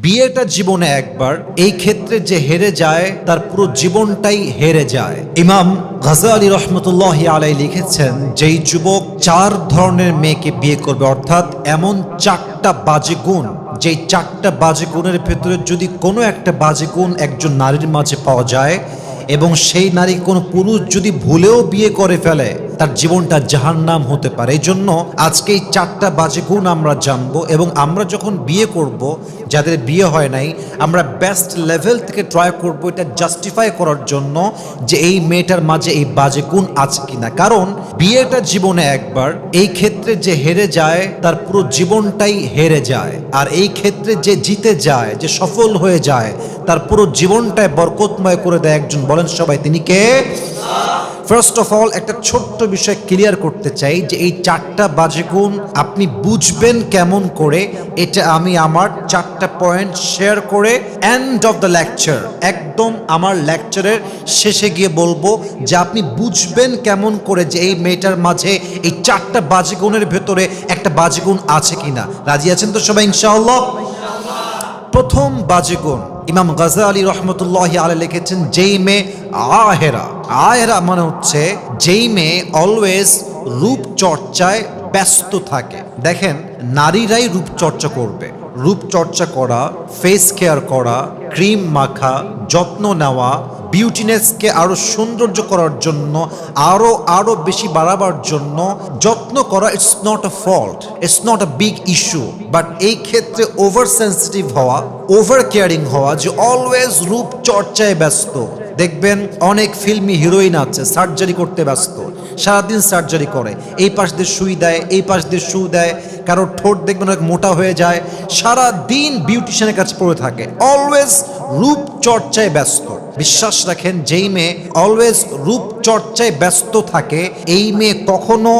বিয়েটা জীবনে একবার, এই ক্ষেত্রে যে হেরে যায় তার পুরো জীবনটাই হেরে যায়। ইমাম গাজ্জালী রহমতুল্লাহি আলাইহি লিখেছেন, যেই যুবক 4 ধরনের মেয়েকে বিয়ে করবে, অর্থাৎ এমন 4টা বাজে গুণ, যেই 4টা বাজে গুণের ভেতরে যদি কোনো একটা বাজে গুণ একজন নারীর মাঝে পাওয়া যায় এবং সেই নারী কোনো পুরুষ যদি ভুলেও বিয়ে করে ফেলে, তার জীবনটা জাহান্নাম হতে পারে। এই জন্য আজকে এই 4টা বাজে গুণ আমরা জানবো এবং আমরা যখন বিয়ে করব, যাদের বিয়ে হয় নাই, আমরা বেস্ট লেভেল থেকে ট্রাই করব এটা জাস্টিফাই করার জন্য যে এই মেয়েটার মাঝে এই বাজে গুণ আছে কিনা। কারণ বিয়েটা জীবনে একবার, এই ক্ষেত্রে যে হেরে যায় তার পুরো জীবনটাই হেরে যায়। আর এই ক্ষেত্রে যে জিতে যায়, যে সফল হয়ে যায়, তার পুরো জীবনটাই বরকতময় করে দেয় একজন। বলেন সবাই, তিনি কে? ফার্স্ট অফ অল একটা ছোট্ট বিষয় ক্লিয়ার করতে চাই যে এই 4টা বাজে গুণ আপনি বুঝবেন কেমন করে, এটা আমি আমার 4টা পয়েন্ট শেয়ার করে এন্ড অফ দ্য লেকচার, একদম আমার লেকচারের শেষে গিয়ে বলবো যে আপনি বুঝবেন কেমন করে যে এই মেয়েটার মাঝে এই 4টা বাজে গুণের ভেতরে একটা বাজে গুণ আছে কিনা। রাজি আছেন তো সবাই ইনশাআল্লাহ? প্রথম বাজে গুণ ইমাম গাজ্জালী রহমতুল্লাহি আলাইহি লিখেছেন, যেই মেয়ে আহেরা। আহেরা মানে হচ্ছে যেই মেয়ে অলওয়েজ রূপচর্চায় ব্যস্ত থাকে। দেখেন, নারীরাই রূপচর্চা করবে। রূপচর্চা করা, ফেস কেয়ার করা, ক্রিম মাখা, যত্ন নেওয়া, বিউটিনেসকে আরো সৌন্দর্য করার জন্য, আরো বেশি বাড়াবার জন্য যত্ন করা, it's not a fault, it's not a big issue. But এই ক্ষেত্রে ওভার সেন্সিটিভ হওয়া, ওভার কেয়ারিং হওয়া, যে অলওয়েজ রূপচর্চায় ব্যস্ত। দেখবেন অনেক ফিল্মি হিরোইন আছে সার্জারি করতে ব্যস্ত, সারাদিন সার্জারি করে, এই পাশ দিয়ে সুই দেয়, এই পাশ দিয়ে সু দেয়, কারোর ঠোঁট দেখবেন অনেক মোটা হয়ে যায়, সারাদিন বিউটিশিয়ানের কাছে পড়ে থাকে, অলওয়েজ রূপচর্চায় ব্যস্ত। বিশ্বাস রাখেন, যেই মেয়ে অলওয়েজ রূপচর্চায় ব্যস্ত থাকে, এই মেয়ে কখনো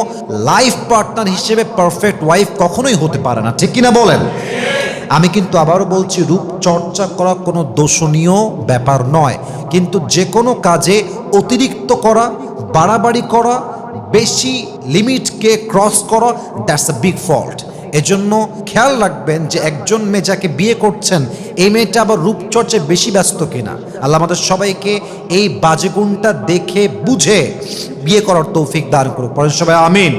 লাইফ পার্টনার হিসেবে পারফেক্ট ওয়াইফ কখনোই হতে পারে না। ঠিক কিনা বলেন? আমি কিন্তু আবারও বলছি, রূপচর্চা করা কোনো দোষণীয় ব্যাপার নয়, কিন্তু যে কোনো কাজে অতিরিক্ত করা, বাড়াবাড়ি করা, বেশি লিমিটকে ক্রস করা, দ্যাটস আ বিগ ফল্ট। এজন্য খেয়াল রাখবেন যে একজন মেয়ে যাকে বিয়ে করছেন, এই মেয়েটা আবার রূপচর্চায় বেশি ব্যস্ত কিনা। আল্লাহ আমাদের সবাইকে এই বাজে গুণটা দেখে বুঝে বিয়ে করার তৌফিক দান করুক। পরে সবাই আমিন।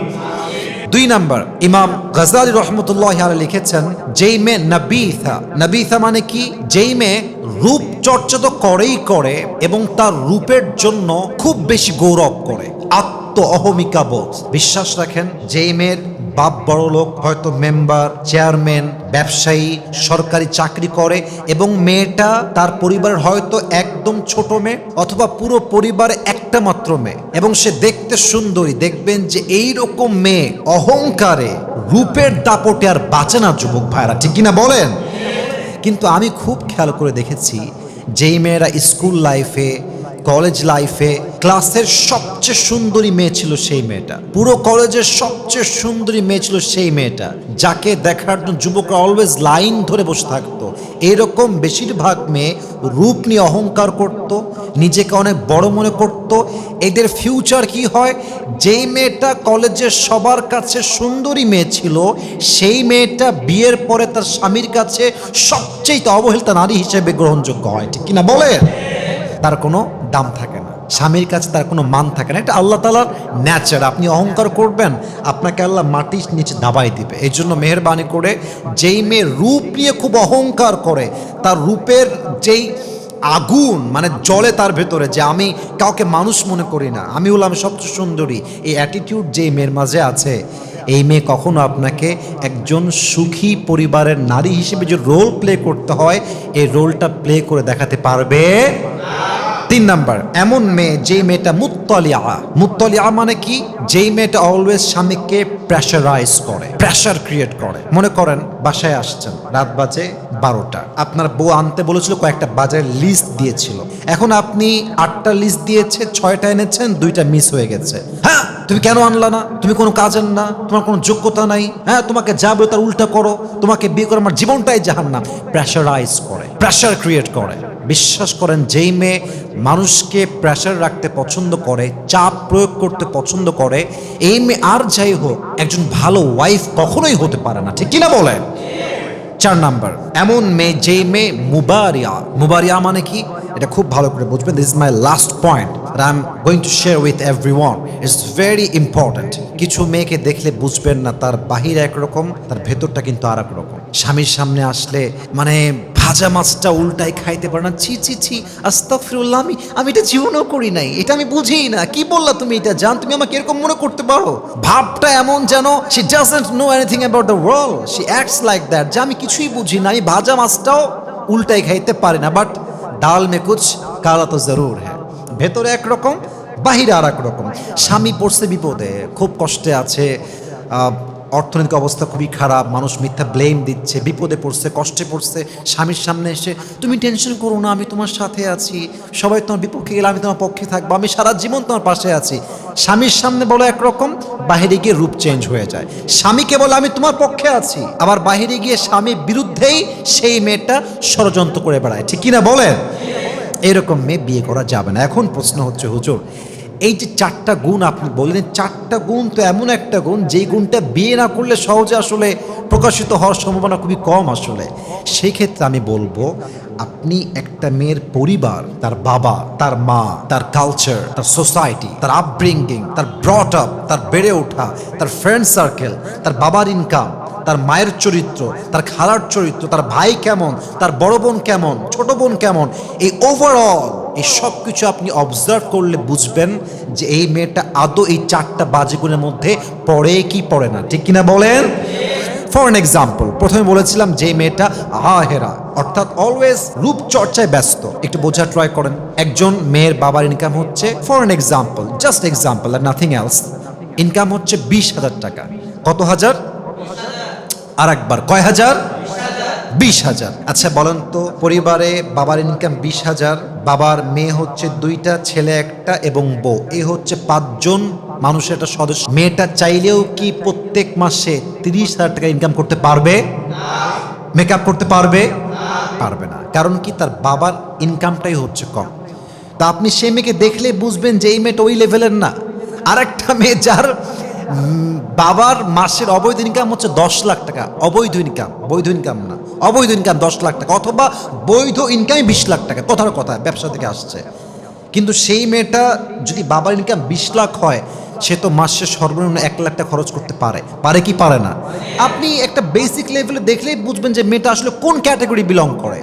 2 নাম্বার, ইমাম গাজ্জালী রহমতুল্লাহি আলাইহি লিখেছেন, যেই মেয়ে নাবিথা। নাবিথা মানে কি? যেই মেয়ে রূপচর্চা তো করেই করে এবং তার রূপের জন্য খুব বেশি গৌরব করে, আত্ম অহমিকা বোধ। বিশ্বাস রাখেন, যেই মেয়ের বাপ বড় লোক, হয়তো মেম্বার, চেয়ারম্যান, ব্যবসায়ী, সরকারি চাকরি করে, এবং মেয়েটা তার পরিবারের হয়তো একদম ছোট মেয়ে অথবা পুরো পরিবারে একটা মাত্র মেয়ে, এবং সে দেখতে সুন্দরী, দেখবেন যে এই রকম মেয়ে অহংকারে, রূপের দাপটে আর বাঁচে না যুবক ভাইরা। ঠিক কিনা বলেন? কিন্তু আমি খুব খেয়াল করে দেখেছি, যেই মেয়েরা স্কুল লাইফে, কলেজ লাইফে ক্লাসের সবচেয়ে সুন্দরী মেয়ে ছিল সেই মেয়েটা, পুরো কলেজের সবচেয়ে সুন্দরী মেয়ে ছিল সেই মেয়েটা, যাকে দেখার জন্য যুবকরা অলওয়েজ লাইন ধরে বসে থাকতো। এরকম বেশিরভাগ মেয়ে রূপ নিয়ে অহংকার করত, নিজেকে অনেক বড় মনে করত। এদের ফিউচার কি হয়? যেই মেয়েটা কলেজের সবার কাছে সুন্দরী মেয়ে ছিল, সেই মেয়েটা বিয়ের পরে তার স্বামীর কাছে সবচেয়ে অবহেলিত নারী হিসেবে গ্রহণযোগ্য হয়। ঠিক কিনা বলে? তার কোনো দাম থাকে না, স্বামীর কাছে তার কোনো মান থাকে না। এটা আল্লাহ তাআলার ন্যাচার। আপনি অহংকার করবেন, আপনাকে আল্লাহ মাটির নিচে দাবাই দিবে। এই জন্য মেহেরবানি করে, যেই মেয়ে রূপ নিয়ে খুব অহংকার করে, তার রূপের যেই আগুন মানে জ্বলে তার ভেতরে, যে আমি কাউকে মানুষ মনে করি না, আমি হলাম সবচেয়ে সুন্দরী, এই অ্যাটিটিউড যেই মেয়ের মাঝে আছে, এই মেয়ে কখনো আপনাকে একজন সুখী পরিবারের নারী হিসেবে যে রোল প্লে করতে হয়, এই রোলটা প্লে করে দেখাতে পারবে। 3 নাম্বার, এমন মেয়ে যেই মেয়েটা মুত্তালিআ। মুত্তালিআ মানে কি? যেই মেয়েটা অলওয়েজ স্বামীকে প্রেশারাইজ করে, প্রেশার ক্রিয়েট করে। মনে করেন বাসায় আসছেন, রাত বাজে 12টা, আপনার বউ আনতে বলেছিল, কয়েকটা বাজারের লিস্ট দিয়েছিল, এখন আপনি 8টা লিস্ট দিয়েছে, 6টা এনেছেন, 2টা মিস হয়ে গেছে। হ্যাঁ, তুমি কেন আনলা না? তুমি কোনো কাজের না, তোমার কোনো যোগ্যতা নাই, হ্যাঁ, তোমাকে যা বলে তার উল্টা করো, তোমাকে বিয়ে করে আমার জীবনটাই জাহান্নাম। প্রেশারাইজ করে, প্রেশার ক্রিয়েট করে। বিশ্বাস করেন, যেই মেয়ে মানুষকে প্রেশার রাখতে পছন্দ করে, চাপ প্রয়োগ করতে পছন্দ করে, এই মেয়ে আর যাই হোক একজন ভালো ওয়াইফ কখনোই হতে পারে না। ঠিক কিনা বলেন? 4 নাম্বার, এমন মেয়ে যেই মেয়ে মুবারিয়া। মুবারিয়া মানে কি এটা খুব ভালো করে বুঝবেন। This is my last point that I am going to share with everyone. It's very important. কিছু মেয়েকে দেখলে বুঝবেন না তার বাহির একরকম, তার ভেতরটা কিন্তু আর এক রকম। স্বামীর সামনে আসলে মানে ভাজা মাছটা উল্টাই খাইতে পারে না, ছি ছি ছি আস্তাগফিরুল্লাহ, আমি এটা জীবনও করি নাই, এটা আমি বুঝিই না, কি বললা তুমি এটা জান, তুমি আমাকে এরকম মনে করতে পারো। ভাবটা এমন যেন she doesn't know anything about the world, she acts like that, যে আমি কিছুই বুঝি না, আমি ভাজা মাছটাও উল্টাই খাইতে পারি না, বাট ডাল মে কুছ কালা তো জরুর হ্যাঁ। ভেতরে একরকম, বাহিরে আর এক রকম। স্বামী পড়ছে বিপদে, খুব কষ্টে আছে, অর্থনৈতিক অবস্থা খুবই খারাপ, মানুষ মিথ্যা ব্লেম দিচ্ছে, বিপদে পড়ছে, কষ্টে পড়ছে, স্বামীর সামনে এসে তুমি টেনশন করো না, আমি তোমার সাথে আছি, সবাই তোমার বিপক্ষে গেলে আমি তোমার পক্ষে থাকবো, আমি সারা জীবন তোমার পাশে আছি। স্বামীর সামনে বলো একরকম, বাহিরে গিয়ে রূপ চেঞ্জ হয়ে যায়। স্বামীকে বলে আমি তোমার পক্ষে আছি, আবার বাহিরে গিয়ে স্বামীর বিরুদ্ধেই সেই মেয়েটা ষড়যন্ত্র করে বেড়ায়, ঠিক কিনা বলেন? এরকম মেয়ে বিয়ে করা যাবে না। এখন প্রশ্ন হচ্ছে হুজুর, এই যে 4টা গুণ আপনি বললেন, 4টা গুণ তো এমন একটা গুণ যেই গুণটা বিয়ে না করলে সহজে আসলে প্রকাশিত হওয়ার সম্ভাবনা খুবই কম আসলে। সেই ক্ষেত্রে আমি বলবো আপনি একটা মেয়ের পরিবার, তার বাবা, তার মা, তার কালচার, তার সোসাইটি, তার আপব্রিঙ্গিং, তার ব্রট আপ, তার বেড়ে ওঠা, তার ফ্রেন্ড সার্কেল, তার বাবার ইনকাম, তার মায়ের চরিত্র, তার খালার চরিত্র, তার ভাই কেমন, তার বড় বোন কেমন, ছোট বোন কেমন, এই ওভারঅল এই সব কিছু আপনি অবজার্ভ করলে বুঝবেন যে এই মেয়েটা আদৌ এই 4টা বাজে গুণের মধ্যে পড়ে কি পড়ে না, ঠিক কিনা বলেন? ফর অ্যান এক্সাম্পল, প্রথমে বলেছিলাম যে মেয়েটা আহেরা, অর্থাৎ অলওয়েজ রূপচর্চায় ব্যস্ত। একটু বোঝা ট্রাই করেন, একজন মেয়ের বাবার ইনকাম হচ্ছে, for an example, just example আর নাথিং এলস, ইনকাম হচ্ছে 20,000 টাকা। কত হাজার? আর একবার কয় হাজার? 20,000। আচ্ছা বলেন তো, পরিবারে বাবার ইনকাম 20,000, বাবার মেয়ে হচ্ছে 2টা, ছেলে 1টা এবং বউ, এ হচ্ছে 5 জন মানুষের একটা সদস্য। মেয়েটা চাইলেও কি প্রত্যেক মাসে 30,000 টাকা ইনকাম করতে পারবে? মেকআপ করতে পারবে? পারবে না। কারণ কি? তার বাবার ইনকামটাই হচ্ছে কম। তা আপনি সেই মেয়েকে দেখলে বুঝবেন যে এই মেয়েটা ওই লেভেলের না। আর একটা মেয়ে যার বাবার মাসের অবৈধ ইনকাম হচ্ছে 10 লাখ টাকা, অবৈধ ইনকাম, বৈধ ইনকাম না, অবৈধ ইনকাম 10 লাখ টাকা, অথবা বৈধ ইনকামই 20 লাখ টাকা, কথার কথা ব্যবসা থেকে আসছে। কিন্তু সেই মেয়েটা যদি বাবার ইনকাম 20 লাখ হয়, সে তো মাসে সর্বনিম্ন 1 লাখ টাকা খরচ করতে পারে, পারে কি পারে না? আপনি একটা বেসিক লেভেলে দেখলেই বুঝবেন যে মেয়েটা আসলে কোন ক্যাটাগরি বিলং করে,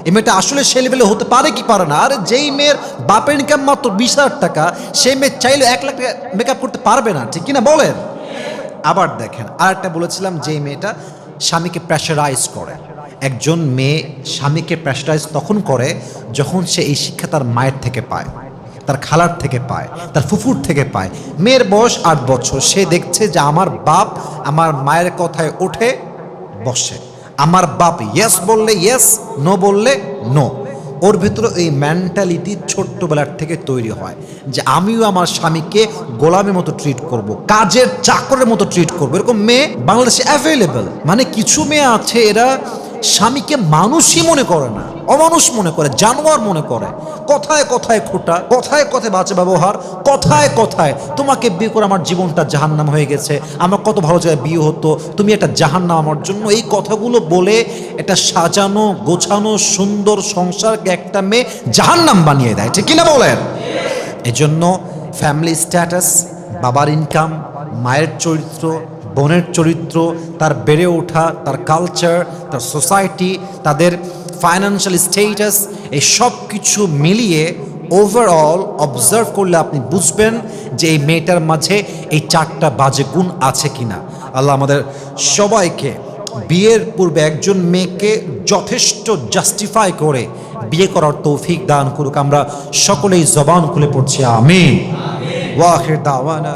এই মেয়েটা আসলে সে লেভেলে হতে পারে কি পারে না। আর যেই মেয়ের বাপের ইনকাম মাত্র 20,000 টাকা, সেই মেয়ে চাইলে 1 লাখ টাকা মেকআপ করতে পারবে না, ঠিক কিনা বলেন? আবার দেখেন, আর একটা বলেছিলাম যে মেয়েটা স্বামীকে প্রেশারাইজ করে। একজন মেয়ে স্বামীকে প্রেশারাইজ তখন করে যখন সে এই শিক্ষা তার মায়ের থেকে পায়, তার খালার থেকে পায়, তার ফুফুর থেকে পায়। মেয়ের বয়স 8 বছর, সে দেখছে যে আমার বাপ আমার মায়ের কথায় ওঠে বসে, আমার বাপ ইয়েস বললে ইয়েস, নো বললে নো। ওর ভিতরে এই মেন্টালিটি ছোট্টবেলার থেকে তৈরি হয় যে আমিও আমার স্বামীকে গোলামের মতো ট্রিট করব, কাজের চাকরের মতো ট্রিট করব। এরকম মেয়ে বাংলাদেশে অ্যাভেলেবল। মানে কিছু মেয়ে আছে এরা স্বামীকে মানুষই মনে করে না, অমানুষ মনে করে, জানোয়ার মনে করে। কথায় কথায় খোটা, কথায় কথায় বাজে ব্যবহার, কথায় কথায় তোমাকে বিয়ে করে আমার জীবনটা জাহান্নাম হয়ে গেছে, আমার কত ভালো জায়গায় বিয়ে হতো, তুমি একটা জাহান্নাম আমার জন্য, এই কথাগুলো বলে একটা সাজানো গোছানো সুন্দর সংসারকে একটা মেয়ে জাহান্নাম বানিয়ে দেয়, ঠিক কিনা বলেন? এজন্য ফ্যামিলি স্ট্যাটাস, বাবার ইনকাম, মায়ের চরিত্র, বোনের চরিত্র, তার বেড়ে ওঠা, তার কালচার, তার সোসাইটি, তাদের ফাইন্যান্সিয়াল স্টেটাস, এই সব কিছু মিলিয়ে ওভারঅল অবজার্ভ করলে আপনি বুঝবেন যে এই মেয়েটার মাঝে এই 4টা বাজে গুণ আছে কিনা। আল্লাহ আমাদের সবাইকে বিয়ের পূর্বে একজন মেয়েকে যথেষ্ট জাস্টিফাই করে বিয়ে করার তৌফিক দান করুক। আমরা সকলেই জবান খুলে পড়ছি আমিন। ওয়া আখির দাওয়ানা।